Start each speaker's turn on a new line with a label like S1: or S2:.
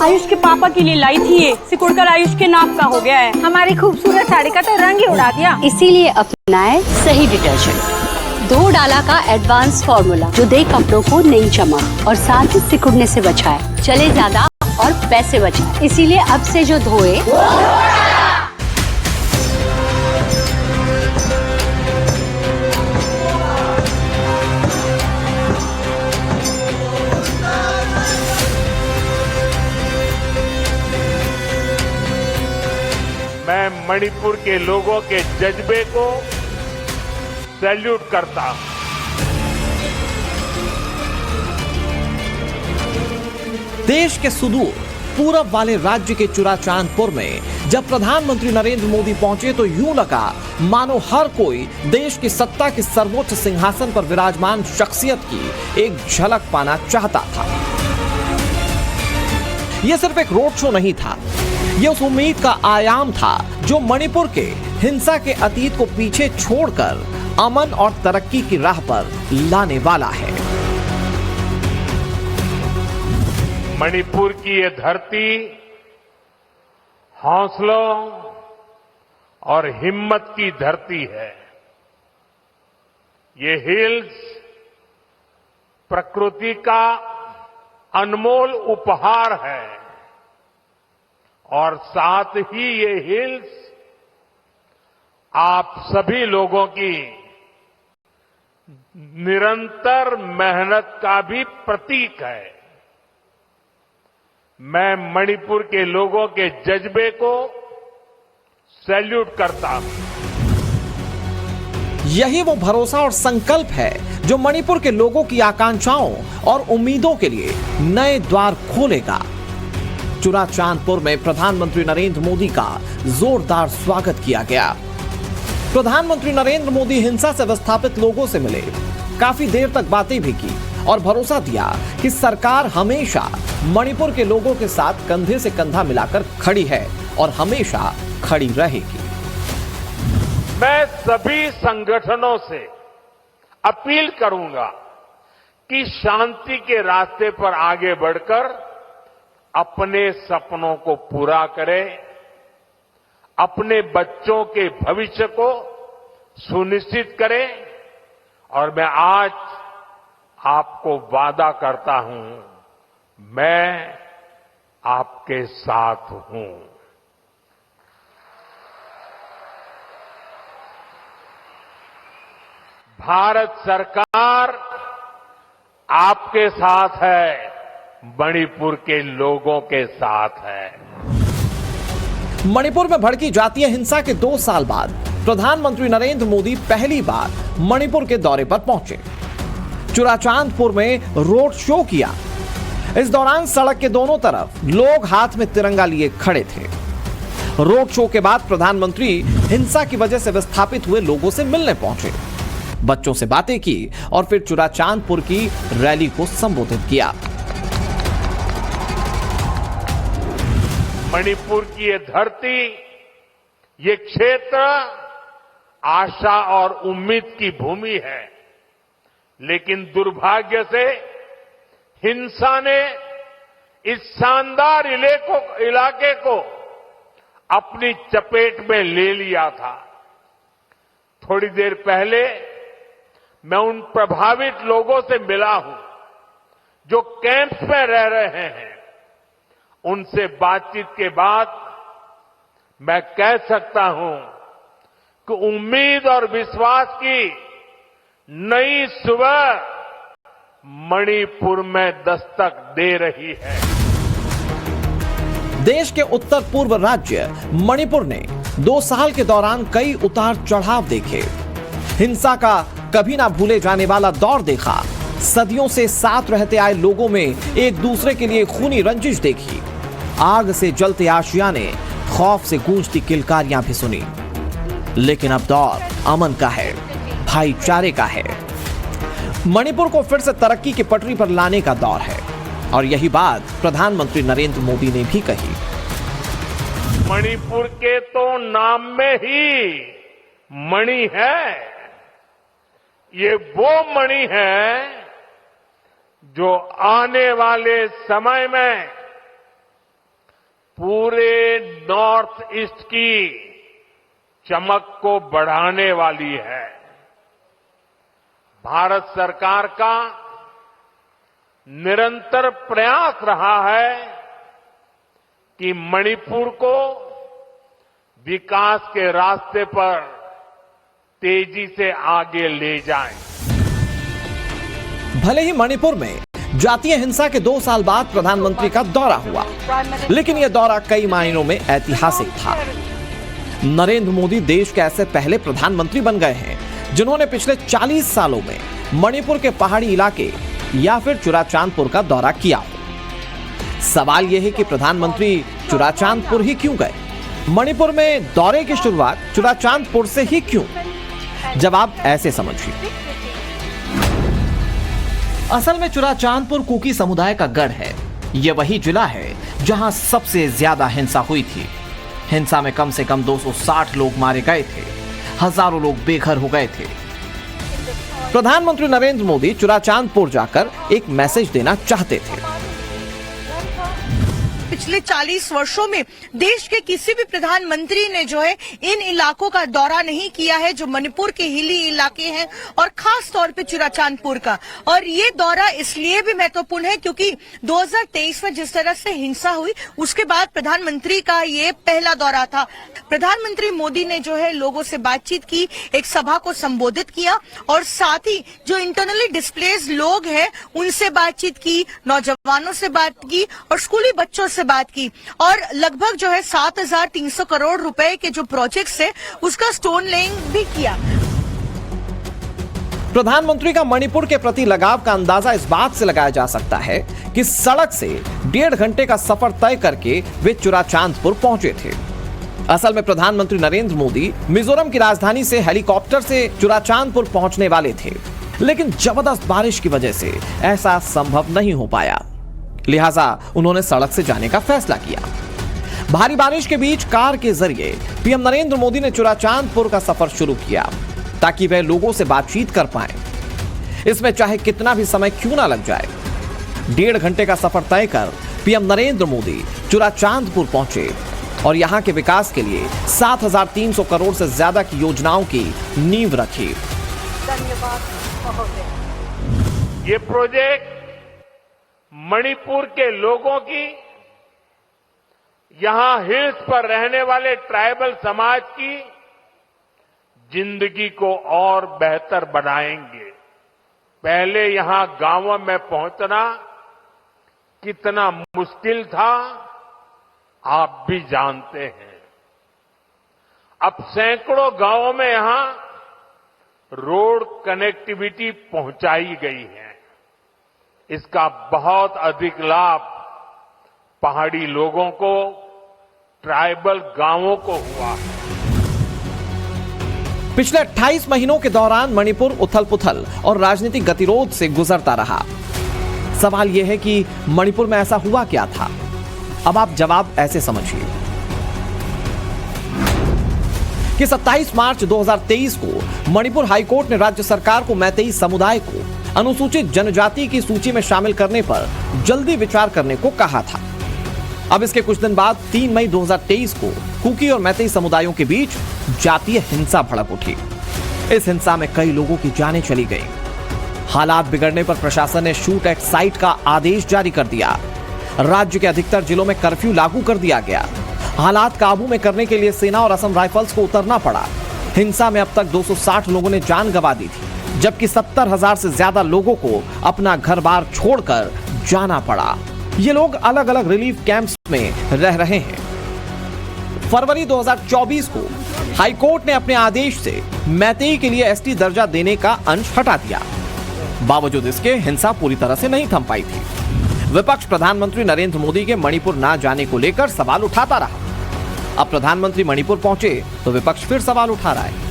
S1: आयुष के पापा के लिए लाई थी ये, सिकुड़कर आयुष के नाक का हो गया है।
S2: हमारी खूबसूरत साड़ी का तो रंग ही उड़ा दिया।
S3: इसीलिए अपनाए सही डिटर्जेंट, 2 डाला का एडवांस फॉर्मूला जो दे कपड़ों को नई चमक और साथ ही सिकुड़ने से बचाए, चले ज्यादा और पैसे बचाए। इसीलिए अब से जो धोए
S4: मैं मणिपुर के लोगों के जज्बे को सैल्यूट करता हूं।
S5: देश के सुदूर पूरब वाले राज्य के चुराचांदपुर में जब प्रधानमंत्री नरेंद्र मोदी पहुंचे तो यूं लगा मानो हर कोई देश की सत्ता के सर्वोच्च सिंहासन पर विराजमान शख्सियत की एक झलक पाना चाहता था। यह सिर्फ एक रोड शो नहीं था, यह उस उम्मीद का आयाम था जो मणिपुर के हिंसा के अतीत को पीछे छोड़कर अमन और तरक्की की राह पर लाने वाला है।
S4: मणिपुर की ये धरती हौसलों और हिम्मत की धरती है। ये हिल्स प्रकृति का अनमोल उपहार है और साथ ही ये हिल्स आप सभी लोगों की निरंतर मेहनत का भी प्रतीक है। मैं मणिपुर के लोगों के जज्बे को सैल्यूट करता हूं।
S5: यही वो भरोसा और संकल्प है जो मणिपुर के लोगों की आकांक्षाओं और उम्मीदों के लिए नए द्वार खोलेगा। चुराचांदपुर में प्रधानमंत्री नरेंद्र मोदी का जोरदार स्वागत किया गया। प्रधानमंत्री नरेंद्र मोदी हिंसा से विस्थापित लोगों से मिले, काफी देर तक बातें भी की और भरोसा दिया कि सरकार हमेशा मणिपुर के लोगों के साथ कंधे से कंधा मिलाकर खड़ी है और हमेशा खड़ी रहेगी।
S4: मैं सभी संगठनों से अपील करूंगा कि शांति के रास्ते पर आगे बढ़कर अपने सपनों को पूरा करें, अपने बच्चों के भविष्य को सुनिश्चित करें और मैं आज आपको वादा करता हूं, मैं आपके साथ हूं। भारत सरकार आपके साथ है, मणिपुर के लोगों के साथ है।
S5: मणिपुर में भड़की जातीय हिंसा के 2 साल बाद प्रधानमंत्री नरेंद्र मोदी पहली बार मणिपुर के दौरे पर पहुंचे। चुराचांदपुर में रोड शो किया। इस दौरान सड़क के दोनों तरफ लोग हाथ में तिरंगा लिए खड़े थे। रोड शो के बाद प्रधानमंत्री हिंसा की वजह से विस्थापित हुए लोगों से मिलने पहुंचे, बच्चों से बातें की और फिर चुराचांदपुर की रैली को संबोधित किया।
S4: मणिपुर की ये धरती, ये क्षेत्र आशा और उम्मीद की भूमि है, लेकिन दुर्भाग्य से हिंसा ने इस शानदार इलाके को अपनी चपेट में ले लिया था। थोड़ी देर पहले मैं उन प्रभावित लोगों से मिला हूं जो कैंप्स में रह रहे हैं। उनसे बातचीत के बाद मैं कह सकता हूं कि उम्मीद और विश्वास की नई सुबह मणिपुर में दस्तक दे रही है।
S5: देश के उत्तर पूर्व राज्य मणिपुर ने 2 साल के दौरान कई उतार चढ़ाव देखे। हिंसा का कभी ना भूले जाने वाला दौर देखा। सदियों से साथ रहते आए लोगों में एक दूसरे के लिए खूनी रंजिश देखी। आग से जलते आशियाने, खौफ से गूंजती किलकारियां भी सुनी। लेकिन अब दौर अमन का है, भाईचारे का है। मणिपुर को फिर से तरक्की की पटरी पर लाने का दौर है और यही बात प्रधानमंत्री नरेंद्र मोदी ने भी कही।
S4: मणिपुर के तो नाम में ही मणि है। ये वो मणि है जो आने वाले समय में पूरे नॉर्थ ईस्ट की चमक को बढ़ाने वाली है। भारत सरकार का निरंतर प्रयास रहा है कि मणिपुर को विकास के रास्ते पर तेजी से आगे ले जाएं।
S5: भले ही मणिपुर में जातीय हिंसा के 2 साल बाद प्रधानमंत्री का दौरा हुआ, लेकिन यह दौरा कई मायनों में ऐतिहासिक था। नरेंद्र मोदी देश के ऐसे पहले प्रधानमंत्री बन गए हैं जिन्होंने पिछले 40 सालों में मणिपुर के पहाड़ी इलाके या फिर चुराचांदपुर का दौरा किया हो। सवाल यह है कि प्रधानमंत्री चुराचांदपुर ही क्यों गए? मणिपुर में दौरे की शुरुआत चुराचांदपुर से ही क्यों? जवाब ऐसे समझिए। असल में चुराचांदपुर कुकी समुदाय का गढ़ है। यह वही जिला है जहां सबसे ज्यादा हिंसा हुई थी। हिंसा में कम से कम 260 लोग मारे गए थे, हजारों लोग बेघर हो गए थे। प्रधानमंत्री नरेंद्र मोदी चुराचांदपुर जाकर एक मैसेज देना चाहते थे।
S6: पिछले 40 वर्षों में देश के किसी भी प्रधानमंत्री ने जो है इन इलाकों का दौरा नहीं किया है, जो मणिपुर के हिली इलाके हैं और खास तौर पे चुराचांदपुर का। और ये दौरा इसलिए भी महत्वपूर्ण है क्योंकि 2023 में जिस तरह से हिंसा हुई उसके बाद प्रधानमंत्री का ये पहला दौरा था। प्रधानमंत्री मोदी ने जो है लोगों से बातचीत की, एक सभा को संबोधित किया और साथ ही जो इंटरनली डिस्प्लेस्ड लोग हैं उनसे बातचीत की, नौजवानों से बात की और स्कूली बच्चों से बात की। और लगभग जो है 7,300 करोड़ रुपए के जो प्रोजेक्ट्स है उसका स्टोन लेइंग भी किया।
S5: प्रधानमंत्री का मणिपुर के प्रति लगाव का अंदाजा इस बात से लगाया जा सकता है कि सड़क से 1.5 घंटे का सफर तय करके वे चुराचांदपुर पहुंचे थे। असल में प्रधानमंत्री नरेंद्र मोदी मिजोरम की राजधानी से हेलीकॉप्टर से चुराचांदपुर पहुंचने वाले थे, लेकिन जबरदस्त बारिश की वजह से ऐसा संभव नहीं हो पाया। लिहाजा उन्होंने सड़क से जाने का फैसला किया। भारी बारिश के बीच कार के जरिए पीएम नरेंद्र मोदी ने चुराचांदपुर का सफर शुरू किया ताकि वे लोगों से बातचीत कर पाएं। इसमें चाहे कितना भी समय क्यों ना लग जाए। 1.5 घंटे का सफर तय कर पीएम नरेंद्र मोदी चुराचांदपुर पहुंचे और यहां के विकास के लिए 7,300 करोड़ से ज्यादा की योजनाओं की नींव रखी।
S4: ये प्रोजेक्ट मणिपुर के लोगों की, यहां हिल्स पर रहने वाले ट्राइबल समाज की जिंदगी को और बेहतर बनाएंगे। पहले यहां गांवों में पहुंचना कितना मुश्किल था आप भी जानते हैं। अब सैकड़ों गांवों में यहां रोड कनेक्टिविटी पहुंचाई गई है। इसका बहुत अधिक लाभ पहाड़ी लोगों को, ट्राइबल गांवों को हुआ।
S5: पिछले 28 महीनों के दौरान मणिपुर उथल-पुथल और राजनीतिक गतिरोध से गुजरता रहा। सवाल यह है कि मणिपुर में ऐसा हुआ क्या था? अब आप जवाब ऐसे समझिए कि 27 मार्च 2023 को मणिपुर हाईकोर्ट ने राज्य सरकार को मैतेई समुदाय को अनुसूचित जनजाति की सूची में शामिल करने पर जल्दी विचार करने को कहा था। अब इसके कुछ दिन बाद 3 मई 2023 को कुकी और मैतेई समुदायों के बीच जातीय हिंसा भड़क उठी। इस हिंसा में कई लोगों की जानें चली गईं। हालात बिगड़ने पर प्रशासन ने शूट एट साइट का आदेश जारी कर दिया। राज्य के अधिकतर जिलों में कर्फ्यू लागू कर दिया गया। हालात काबू में करने के लिए सेना और असम राइफल्स को उतरना पड़ा। हिंसा में अब तक 260 लोगों ने जान गंवा दी थी, जबकि 70,000 से ज्यादा लोगों को अपना घर बार छोड़कर जाना पड़ा। ये लोग अलग अलग रिलीफ कैंप्स में रह रहे हैं। फरवरी 2024 को हाईकोर्ट ने अपने आदेश से मैतेई के लिए एसटी दर्जा देने का अंश हटा दिया। बावजूद इसके हिंसा पूरी तरह से नहीं थम पाई थी। विपक्ष प्रधानमंत्री नरेंद्र मोदी के मणिपुर ना जाने को लेकर सवाल उठाता रहा। अब प्रधानमंत्री मणिपुर पहुंचे तो विपक्ष फिर सवाल उठा रहा है।